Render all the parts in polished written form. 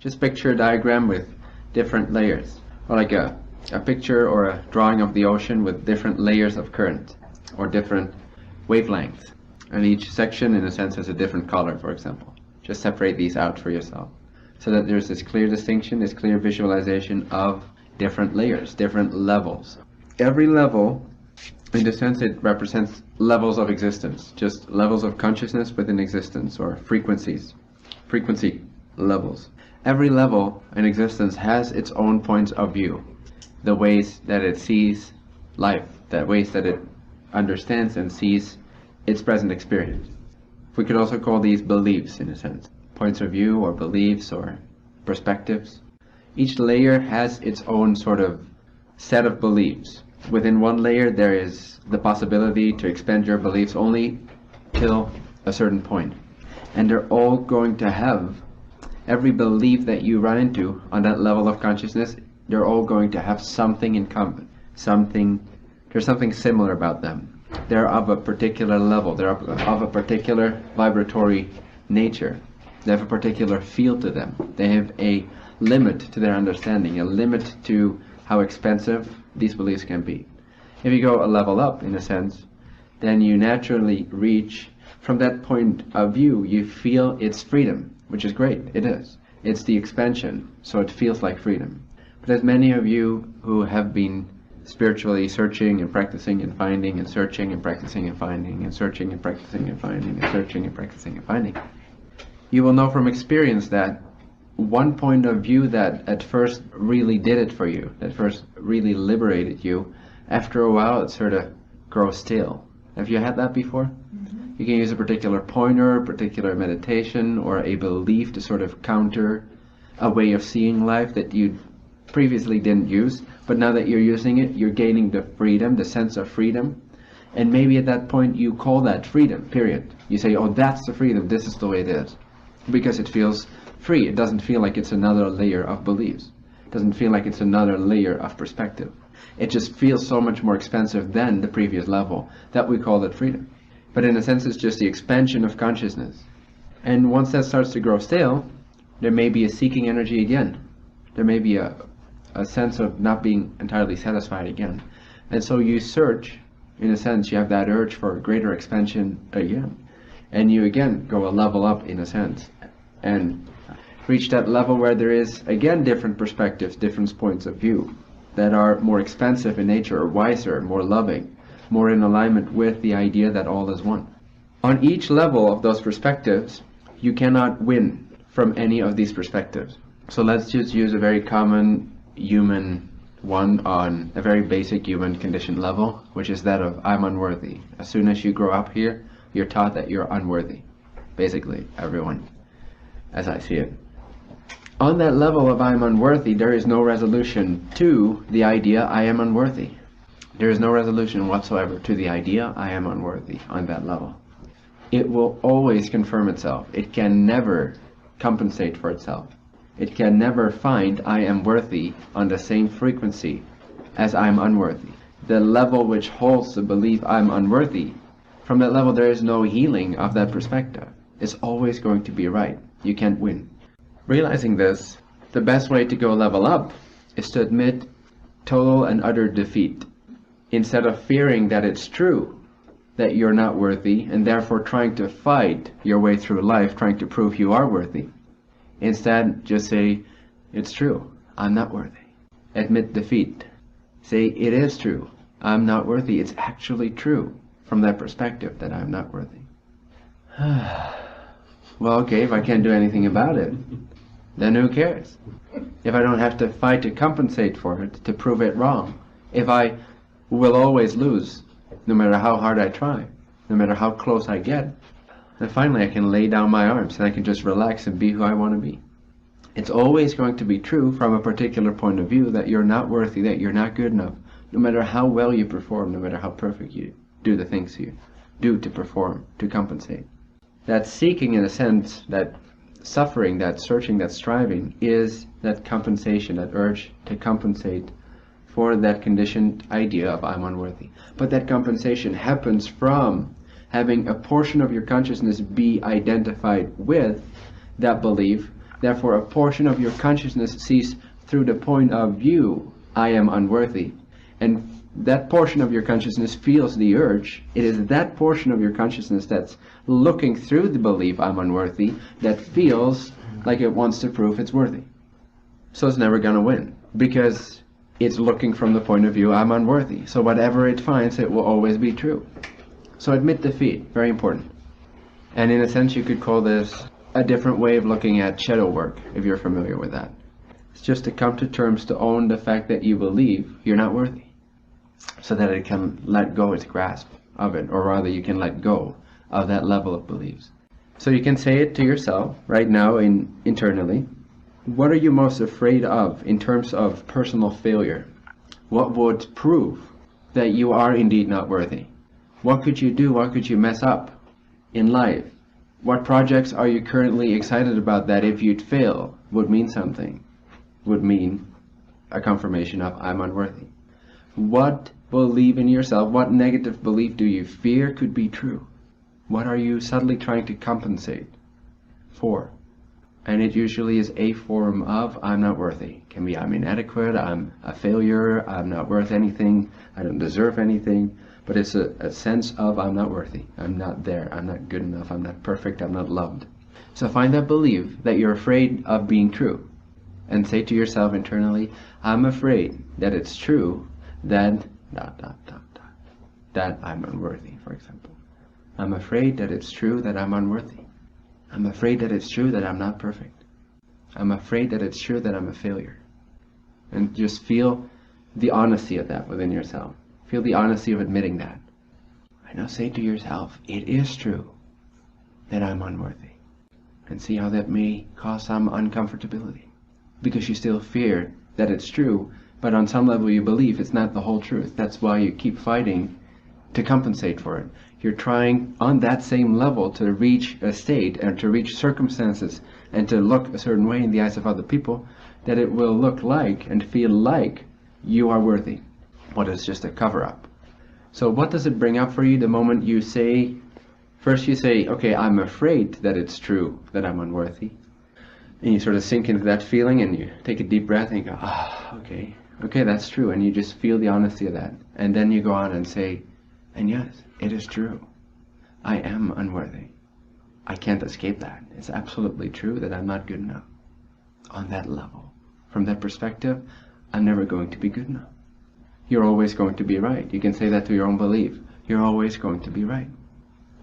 Just picture a diagram with different layers, or like a picture or a drawing of the ocean with different layers of current, or different wavelengths. And each section, in a sense, has a different color, for example. Just separate these out for yourself, so that there's this clear distinction, this clear visualization of different layers, different levels. Every level, in a sense, it represents levels of existence, just levels of consciousness within existence, or frequency levels. Every level in existence has its own points of view, the ways that it sees life, the ways that it understands and sees its present experience. We could also call these beliefs, in a sense, points of view or beliefs or perspectives. Each layer has its own sort of set of beliefs. Within one layer there is the possibility to expand your beliefs only till a certain point. And they're all going to have, every belief that you run into on that level of consciousness, they're all going to have something in common. There's something similar about them. They're of a particular level, they're of a particular vibratory nature. They have a particular feel to them. They have a limit to their understanding, a limit to how expansive these beliefs can be. If you go a level up, in a sense, then you naturally reach, from that point of view, you feel its freedom, which is great, it is. It's the expansion, so it feels like freedom. But as many of you who have been spiritually searching and practicing and finding and searching and practicing and finding and searching and practicing and finding and searching and practicing and finding, you will know from experience that one point of view that at first really did it for you, that first really liberated you, after a while it sort of grows stale. Have you had that before? Mm-hmm. You can use a particular pointer, a particular meditation, or a belief to sort of counter a way of seeing life that you previously didn't use, but now that you're using it, you're gaining the freedom, the sense of freedom, and maybe at that point you call that freedom, period. You say, oh, that's the freedom, this is the way it is, because it feels free. It doesn't feel like it's another layer of beliefs. It doesn't feel like it's another layer of perspective. It just feels so much more expansive than the previous level that we call it freedom. But in a sense, it's just the expansion of consciousness. And once that starts to grow stale, there may be a seeking energy again. There may be a sense of not being entirely satisfied again. And so you search, in a sense, you have that urge for greater expansion again. And you again go a level up, in a sense, and reach that level where there is again different perspectives, different points of view that are more expansive in nature, or wiser, more loving, more in alignment with the idea that all is one. On each level of those perspectives, you cannot win from any of these perspectives. So let's just use a very common human one on a very basic human condition level, which is that of I'm unworthy. As soon as you grow up here, you're taught that you're unworthy. Basically, everyone, as I see it. On that level of I am unworthy, there is no resolution to the idea I am unworthy. There is no resolution whatsoever to the idea I am unworthy on that level. It will always confirm itself. It can never compensate for itself. It can never find I am worthy on the same frequency as I am unworthy. The level which holds the belief I am unworthy, from that level there is no healing of that perspective. It's always going to be right. You can't win. Realizing this, the best way to go level up is to admit total and utter defeat. Instead of fearing that it's true that you're not worthy and therefore trying to fight your way through life, trying to prove you are worthy, instead just say, it's true, I'm not worthy. Admit defeat. Say, it is true, I'm not worthy. It's actually true from that perspective that I'm not worthy. Well, okay, if I can't do anything about it, then who cares? If I don't have to fight to compensate for it, to prove it wrong, if I will always lose, no matter how hard I try, no matter how close I get, then finally I can lay down my arms and I can just relax and be who I want to be. It's always going to be true from a particular point of view that you're not worthy, that you're not good enough, no matter how well you perform, no matter how perfect you do the things you do to perform, to compensate. That seeking, in a sense, that suffering, that searching, that striving, is that compensation, that urge to compensate for that conditioned idea of I'm unworthy. But that compensation happens from having a portion of your consciousness be identified with that belief, Therefore, a portion of your consciousness sees through the point of view, I am unworthy. And that portion of your consciousness feels the urge. It is that portion of your consciousness that's looking through the belief, I'm unworthy, that feels like it wants to prove it's worthy. So it's never going to win, because it's looking from the point of view, I'm unworthy. So whatever it finds, it will always be true. So admit defeat, very important. And in a sense, you could call this a different way of looking at shadow work, if you're familiar with that. It's just to come to terms to own the fact that you believe you're not worthy, so that it can let go its grasp of it, or rather you can let go of that level of beliefs. So you can say it to yourself right now internally. What are you most afraid of in terms of personal failure? What would prove that you are indeed not worthy? What could you do? What could you mess up in life? What projects are you currently excited about that if you'd fail would mean something? Would mean a confirmation of I'm unworthy. What belief in yourself, what negative belief do you fear could be true? What are you subtly trying to compensate for? And it usually is a form of I'm not worthy. It can be I'm inadequate, I'm a failure, I'm not worth anything, I don't deserve anything. But it's a sense of I'm not worthy, I'm not there, I'm not good enough, I'm not perfect, I'm not loved. So find that belief that you're afraid of being true, and say to yourself internally, I'm afraid that it's true that that I'm unworthy, for example. I'm afraid that it's true that I'm unworthy. I'm afraid that it's true that I'm not perfect. I'm afraid that it's true that I'm a failure. And just feel the honesty of that within yourself. Feel the honesty of admitting that. And now say to yourself, it is true that I'm unworthy. And see how that may cause some uncomfortability. Because you still fear that it's true, but on some level you believe it's not the whole truth. That's why you keep fighting to compensate for it. You're trying on that same level to reach a state and to reach circumstances and to look a certain way in the eyes of other people that it will look like and feel like you are worthy. What is just a cover-up. So what does it bring up for you the moment you say, first you say, okay, I'm afraid that it's true that I'm unworthy. And you sort of sink into that feeling and you take a deep breath and you go, okay, that's true. And you just feel the honesty of that. And then you go on and say, and yes, it is true. I am unworthy. I can't escape that. It's absolutely true that I'm not good enough. On that level, from that perspective, I'm never going to be good enough. You're always going to be right. You can say that to your own belief. You're always going to be right.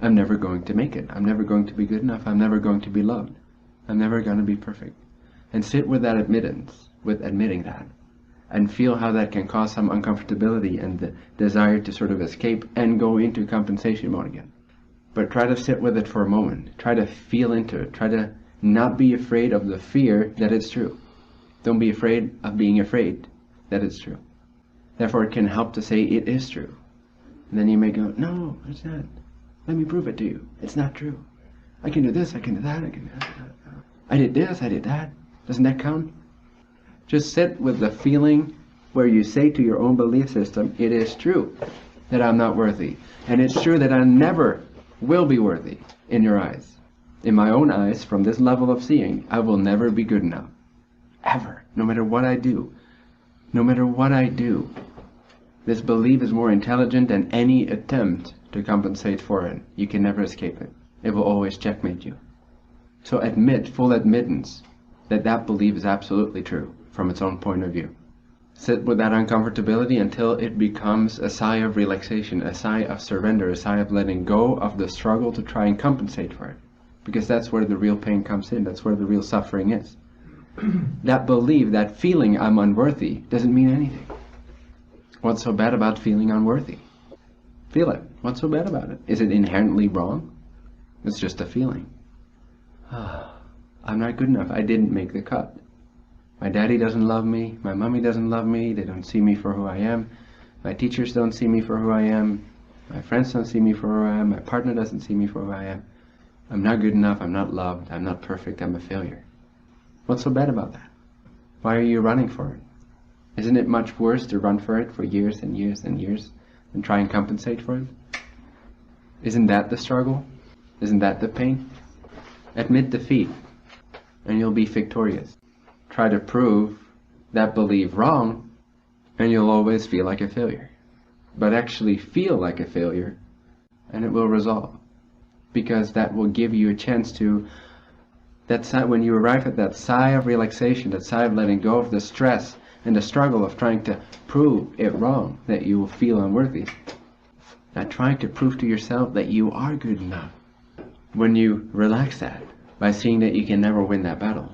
I'm never going to make it. I'm never going to be good enough. I'm never going to be loved. I'm never going to be perfect. And sit with that admittance, with admitting that. And feel how that can cause some uncomfortability and the desire to sort of escape and go into compensation mode again. But try to sit with it for a moment. Try to feel into it. Try to not be afraid of the fear that it's true. Don't be afraid of being afraid that it's true. Therefore, it can help to say it is true. And then you may go, no, it's not. Let me prove it to you. It's not true. I can do this, I can do that, I can do that. I did this, I did that. Doesn't that count? Just sit with the feeling where you say to your own belief system, it is true that I'm not worthy. And it's true that I never will be worthy in your eyes. In my own eyes, from this level of seeing, I will never be good enough. Ever. No matter what I do. No matter what I do. This belief is more intelligent than any attempt to compensate for it. You can never escape it. It will always checkmate you. So admit, full admittance, that that belief is absolutely true from its own point of view. Sit with that uncomfortability until it becomes a sigh of relaxation, a sigh of surrender, a sigh of letting go of the struggle to try and compensate for it. Because that's where the real pain comes in, that's where the real suffering is. That belief, that feeling I'm unworthy, doesn't mean anything. What's so bad about feeling unworthy? Feel it. What's so bad about it? Is it inherently wrong? It's just a feeling. I'm not good enough. I didn't make the cut. My daddy doesn't love me. My mommy doesn't love me. They don't see me for who I am. My teachers don't see me for who I am. My friends don't see me for who I am. My partner doesn't see me for who I am. I'm not good enough. I'm not loved. I'm not perfect. I'm a failure. What's so bad about that? Why are you running for it? Isn't it much worse to run for it for years and years and years and try and compensate for it? Isn't that the struggle? Isn't that the pain? Admit defeat. and you'll be victorious. Try to prove that belief wrong, and you'll always feel like a failure. But actually feel like a failure, and it will resolve. Because that will give you a chance to, when you arrive at that sigh of relaxation, that sigh of letting go of the stress and the struggle of trying to prove it wrong, that you will feel unworthy. That trying to prove to yourself that you are good enough. When you relax that, by seeing that you can never win that battle,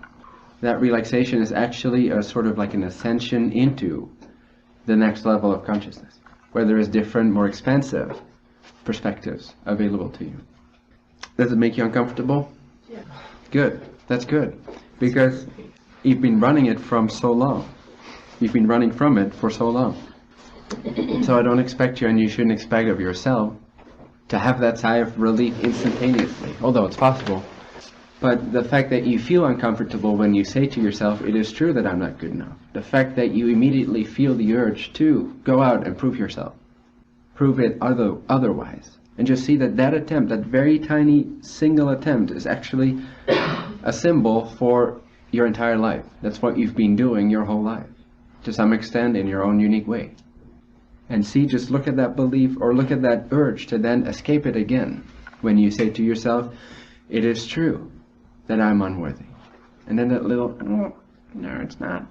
that relaxation is actually a sort of like an ascension into the next level of consciousness, where there is different, more expansive perspectives available to you. Does it make you uncomfortable? Yeah. Good. That's good. Because you've been running it from so long. You've been running from it for so long. So I don't expect you, and you shouldn't expect of yourself, to have that sigh of relief instantaneously, although it's possible. But the fact that you feel uncomfortable when you say to yourself, it is true that I'm not good enough. The fact that you immediately feel the urge to go out and prove yourself. Prove it otherwise. And just see that that attempt, that very tiny single attempt, is actually a symbol for your entire life. That's what you've been doing your whole life, to some extent in your own unique way. And see, just look at that belief, or look at that urge to then escape it again when you say to yourself, it is true that I'm unworthy. And then that little, oh, no, it's not.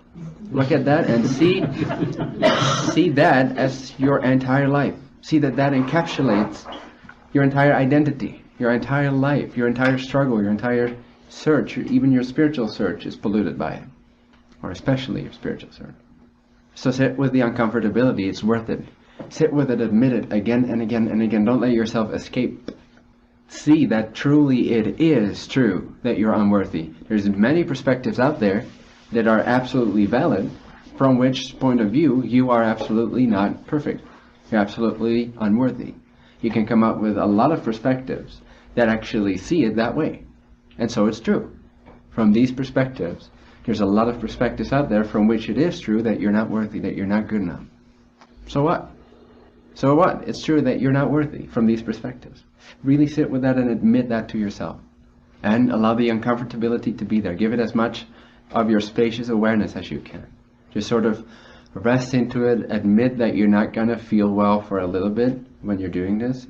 Look at that and see that as your entire life. See that that encapsulates your entire identity, your entire life, your entire struggle, your entire search, even your spiritual search is polluted by it. Or especially your spiritual search. So sit with the uncomfortability, it's worth it. Sit with it, admit it again and again and again. Don't let yourself escape. See that truly it is true that you're unworthy. There's many perspectives out there that are absolutely valid, from which point of view you are absolutely not perfect. You're absolutely unworthy. You can come up with a lot of perspectives that actually see it that way. And so it's true. From these perspectives, there's a lot of perspectives out there from which it is true that you're not worthy, that you're not good enough. So what? So what? It's true that you're not worthy from these perspectives. Really sit with that and admit that to yourself. And allow the uncomfortability to be there. Give it as much of your spacious awareness as you can. Just sort of rest into it. Admit that you're not going to feel well for a little bit when you're doing this.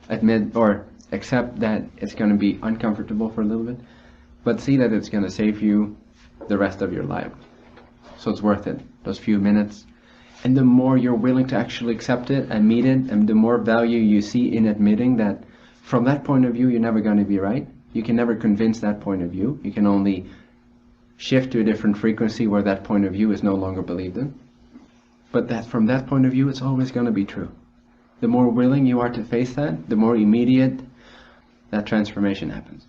Admit or accept that it's going to be uncomfortable for a little bit. But see that it's going to save you the rest of your life. So it's worth it, those few minutes. And the more you're willing to actually accept it and meet it, and the more value you see in admitting that from that point of view you're never going to be right. You can never convince that point of view. You can only shift to a different frequency where that point of view is no longer believed in. But that from that point of view it's always going to be true. The more willing you are to face that, the more immediate that transformation happens.